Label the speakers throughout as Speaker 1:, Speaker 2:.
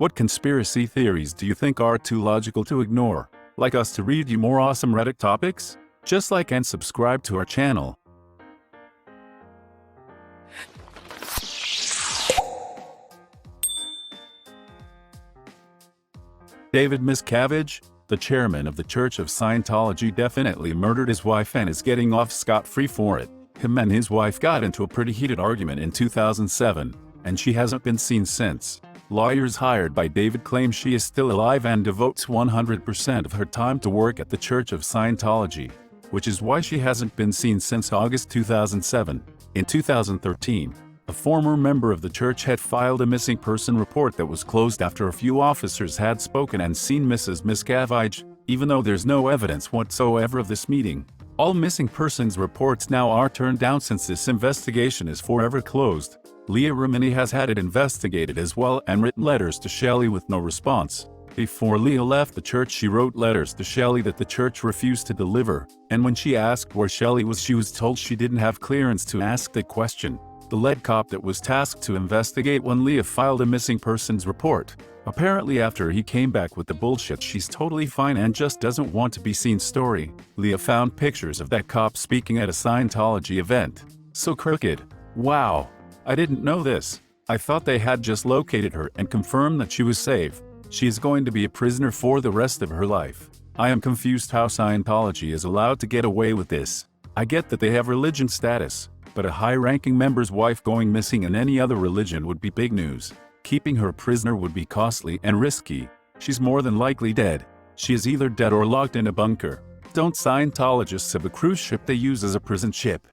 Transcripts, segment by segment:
Speaker 1: What conspiracy theories do you think are too logical to ignore? Like us to read you more awesome Reddit topics? Just like and subscribe to our channel. David Miscavige, the chairman of the Church of Scientology, definitely murdered his wife and is getting off scot-free for it. Him and his wife got into a pretty heated argument in 2007, and she hasn't been seen since. Lawyers hired by David claim she is still alive and devotes 100% of her time to work at the Church of Scientology, which is why she hasn't been seen since August 2007. In 2013, a former member of the church had filed a missing person report that was closed after a few officers had spoken and seen Mrs. Miscavige, even though there's no evidence whatsoever of this meeting. All missing persons reports now are turned down since this investigation is forever closed. Leah Remini has had it investigated as well and written letters to Shelley with no response. Before Leah left the church, she wrote letters to Shelley that the church refused to deliver, and when she asked where Shelley was, she was told she didn't have clearance to ask the question. The lead cop that was tasked to investigate when Leah filed a missing persons report. Apparently after he came back with the bullshit "she's totally fine and just doesn't want to be seen" story, Leah found pictures of that cop speaking at a Scientology event. So crooked. Wow. I didn't know this. I thought they had just located her and confirmed that she was safe. She is going to be a prisoner for the rest of her life. I am confused how Scientology is allowed to get away with this. I get that they have religion status, but a high-ranking member's wife going missing in any other religion would be big news. Keeping her a prisoner would be costly and risky. She's more than likely dead. She is either dead or locked in a bunker. Don't Scientologists have a cruise ship they use as a prison ship?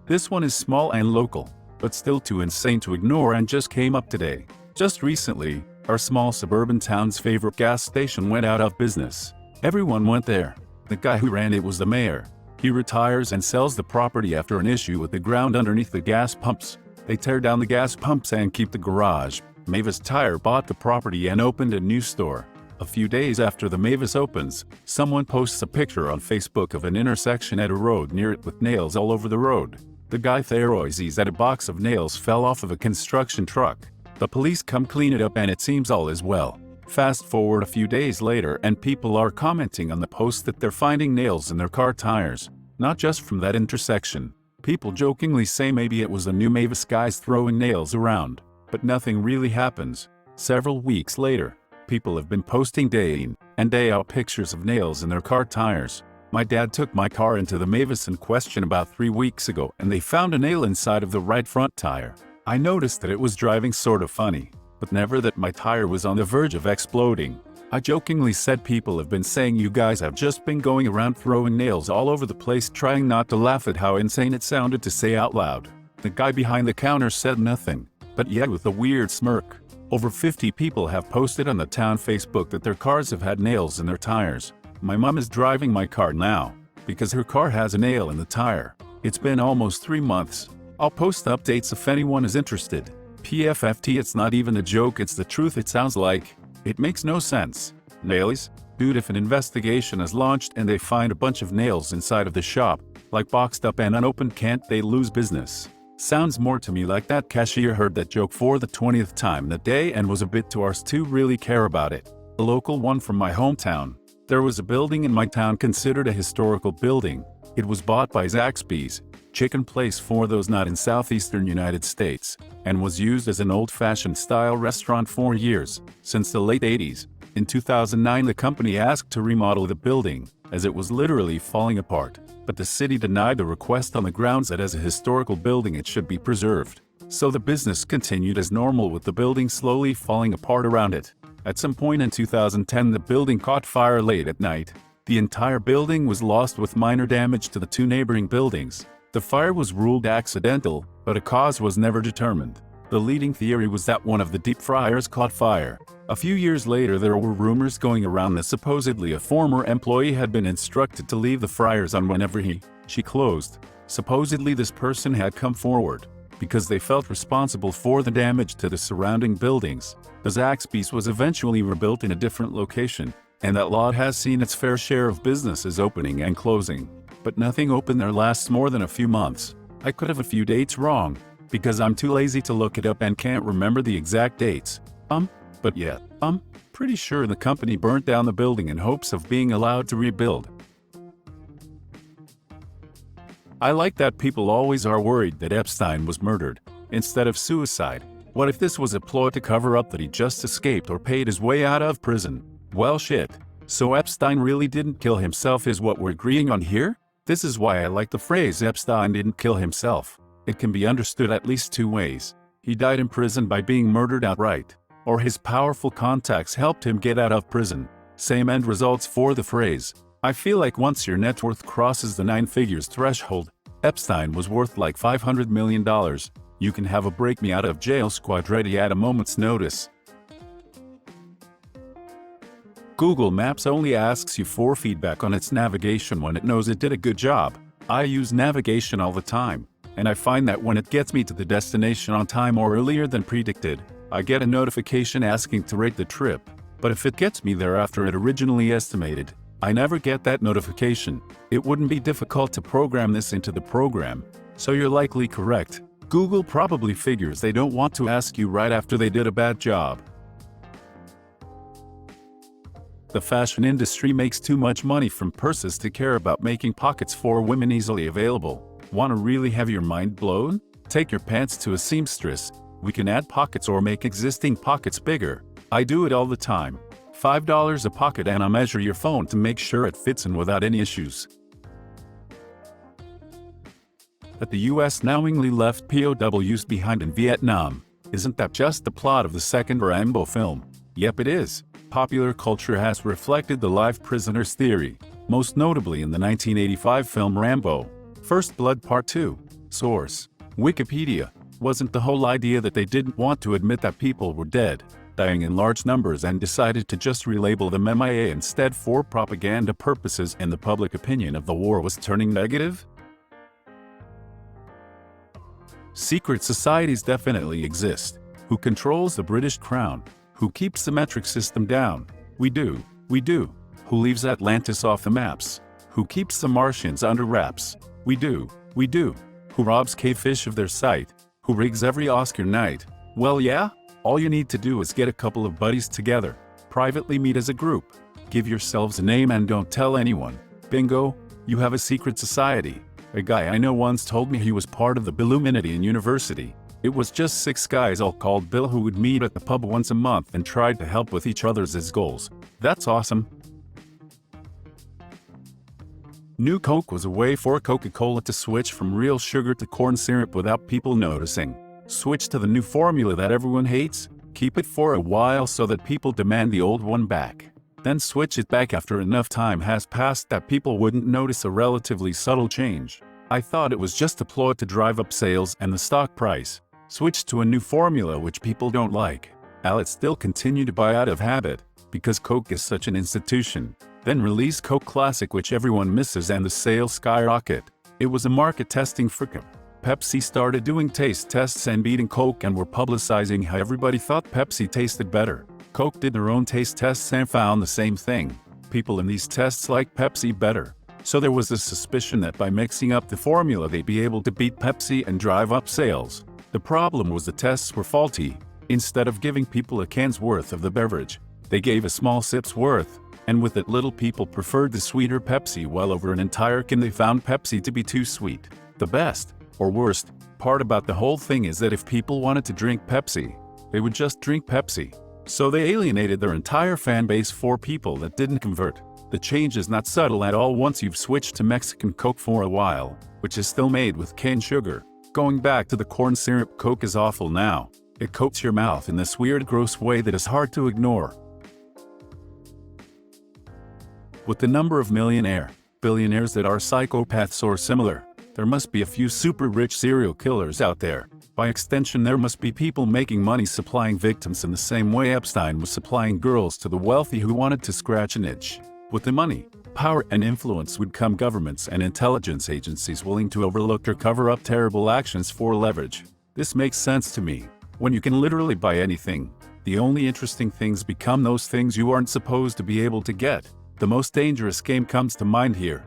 Speaker 1: This one is small and local, but still too insane to ignore and just came up today. Just recently, our small suburban town's favorite gas station went out of business. Everyone went there. The guy who ran it was the mayor. He retires and sells the property after an issue with the ground underneath the gas pumps. They tear down the gas pumps and keep the garage. Mavis Tire bought the property and opened a new store. A few days after the Mavis opens, someone posts a picture on Facebook of an intersection at a road near it with nails all over the road. The guy theorizes that a box of nails fell off of a construction truck. The police come clean it up and it seems all is well. Fast forward a few days later and people are commenting on the post that they're finding nails in their car tires. Not just from that intersection. People jokingly say maybe it was the new Mavis guys throwing nails around. But nothing really happens. Several weeks later, people have been posting day in and day out pictures of nails in their car tires. My dad took my car into the Mavis in question about 3 weeks ago and they found a nail inside of the right front tire. I noticed that it was driving sort of funny, but never that my tire was on the verge of exploding. I jokingly said people have been saying you guys have just been going around throwing nails all over the place, trying not to laugh at how insane it sounded to say out loud. The guy behind the counter said nothing, but yet with a weird smirk. Over 50 people have posted on the town Facebook that their cars have had nails in their tires. My mom is driving my car now, because her car has a nail in the tire. It's been almost 3 months. I'll post updates if anyone is interested. PFFT, it's not even a joke, it's the truth. It sounds like it makes no sense. Nails? Dude, if an investigation is launched and they find a bunch of nails inside of the shop, like boxed up and unopened, can't they lose business? Sounds more to me like that cashier heard that joke for the 20th time that day and was a bit too ours to really care about it. A local one from my hometown. There was a building in my town considered a historical building. It was bought by Zaxby's, chicken place for those not in southeastern United States, and was used as an old-fashioned style restaurant for years, since the late 80s. In 2009 the company asked to remodel the building, as it was literally falling apart, but the city denied the request on the grounds that as a historical building it should be preserved. So the business continued as normal with the building slowly falling apart around it. At some point in 2010 the building caught fire late at night. The entire building was lost with minor damage to the 2 neighboring buildings. The fire was ruled accidental, but a cause was never determined. The leading theory was that one of the deep fryers caught fire. A few years later there were rumors going around that supposedly a former employee had been instructed to leave the fryers on whenever she closed. Supposedly this person had come forward, because they felt responsible for the damage to the surrounding buildings. The Zaxby's was eventually rebuilt in a different location, and that lot has seen its fair share of businesses opening and closing. But nothing open there lasts more than a few months. I could have a few dates wrong, because I'm too lazy to look it up and can't remember the exact dates. But yeah, pretty sure the company burnt down the building in hopes of being allowed to rebuild. I like that people always are worried that Epstein was murdered instead of suicide. What if this was a ploy to cover up that he just escaped or paid his way out of prison? Well, shit. So Epstein really didn't kill himself is what we're agreeing on here? This is why I like the phrase Epstein didn't kill himself. It can be understood at least two ways. He died in prison by being murdered outright, or his powerful contacts helped him get out of prison. Same end results for the phrase. I feel like once your net worth crosses the 9 figures threshold, Epstein was worth like $500 million. You can have a break me out of jail squad ready at a moment's notice. Google Maps only asks you for feedback on its navigation when it knows it did a good job. I use navigation all the time, and I find that when it gets me to the destination on time or earlier than predicted, I get a notification asking to rate the trip. But if it gets me there after it originally estimated, I never get that notification. It wouldn't be difficult to program this into the program, so you're likely correct. Google probably figures they don't want to ask you right after they did a bad job. The fashion industry makes too much money from purses to care about making pockets for women easily available. Want to really have your mind blown? Take your pants to a seamstress. We can add pockets or make existing pockets bigger. I do it all the time. $5 a pocket and I measure your phone to make sure it fits in without any issues. That the US knowingly left POWs behind in Vietnam. Isn't that just the plot of the second Rambo film? Yep, it is. Popular culture has reflected the live prisoners theory, most notably in the 1985 film Rambo, First Blood Part 2. Source: Wikipedia. Wasn't the whole idea that they didn't want to admit that people were dead, dying in large numbers, and decided to just relabel them MIA instead for propaganda purposes, and the public opinion of the war was turning negative? Secret societies definitely exist. Who controls the British Crown? Who keeps the metric system down? We do. Who leaves Atlantis off the maps? Who keeps the Martians under wraps? We do. Who robs K-Fish of their sight? Who rigs every Oscar night? Well, yeah, all you need to do is get a couple of buddies together, privately meet as a group, give yourselves a name and don't tell anyone. Bingo, you have a secret society. A guy I know once told me he was part of the Billuminati in university. It was just 6 guys all called Bill who would meet at the pub once a month and tried to help with each other's goals. That's awesome. New Coke was a way for Coca-Cola to switch from real sugar to corn syrup without people noticing. Switch to the new formula that everyone hates, keep it for a while so that people demand the old one back. Then switch it back after enough time has passed that people wouldn't notice a relatively subtle change. I thought it was just a ploy to drive up sales and the stock price. Switch to a new formula which people don't like. I'll still continue to buy out of habit, because Coke is such an institution. Then release Coke Classic which everyone misses and the sales skyrocket. It was a market testing frickin'. Pepsi started doing taste tests and beating Coke and were publicizing how everybody thought Pepsi tasted better. Coke did their own taste tests and found the same thing. People in these tests like Pepsi better. So there was a suspicion that by mixing up the formula they'd be able to beat Pepsi and drive up sales. The problem was the tests were faulty. Instead of giving people a can's worth of the beverage, they gave a small sip's worth, and with it little people preferred the sweeter Pepsi, while over an entire can they found Pepsi to be too sweet. The best, or worst, part about the whole thing is that if people wanted to drink Pepsi, they would just drink Pepsi. So they alienated their entire fan base for people that didn't convert. The change is not subtle at all once you've switched to Mexican Coke for a while, which is still made with cane sugar. Going back to the corn syrup Coke is awful now. It coats your mouth in this weird gross way that is hard to ignore. With the number of billionaires that are psychopaths or similar, there must be a few super rich serial killers out there. By extension, there must be people making money supplying victims in the same way Epstein was supplying girls to the wealthy who wanted to scratch an itch. With the money, power, and influence would come governments and intelligence agencies willing to overlook or cover up terrible actions for leverage. This makes sense to me. When you can literally buy anything, the only interesting things become those things you aren't supposed to be able to get. The most dangerous game comes to mind here.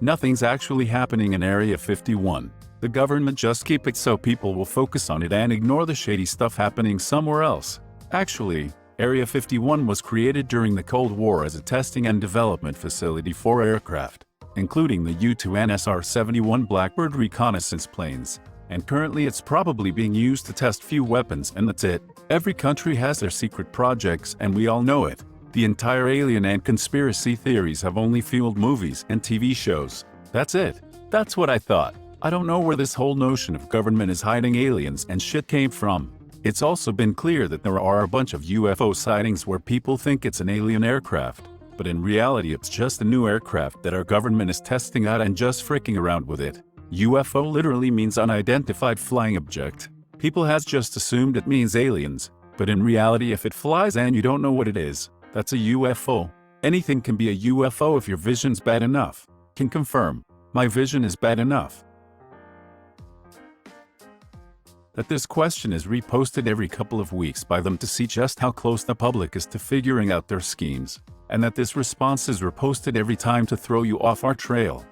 Speaker 1: Nothing's actually happening in Area 51. The government just keep it so people will focus on it and ignore the shady stuff happening somewhere else. Actually, Area 51 was created during the Cold War as a testing and development facility for aircraft, including the U-2 SR-71 Blackbird reconnaissance planes. And currently it's probably being used to test few weapons, and that's it. Every country has their secret projects and we all know it. The entire alien and conspiracy theories have only fueled movies and TV shows. That's it. That's what I thought. I don't know where this whole notion of government is hiding aliens and shit came from. It's also been clear that there are a bunch of UFO sightings where people think it's an alien aircraft, but in reality it's just a new aircraft that our government is testing out and just freaking around with it. UFO literally means unidentified flying object. People has just assumed it means aliens, but in reality if it flies and you don't know what it is, that's a UFO. Anything can be a UFO if your vision's bad enough. Can confirm, my vision is bad enough. That this question is reposted every couple of weeks by them to see just how close the public is to figuring out their schemes, and that this response is reposted every time to throw you off our trail.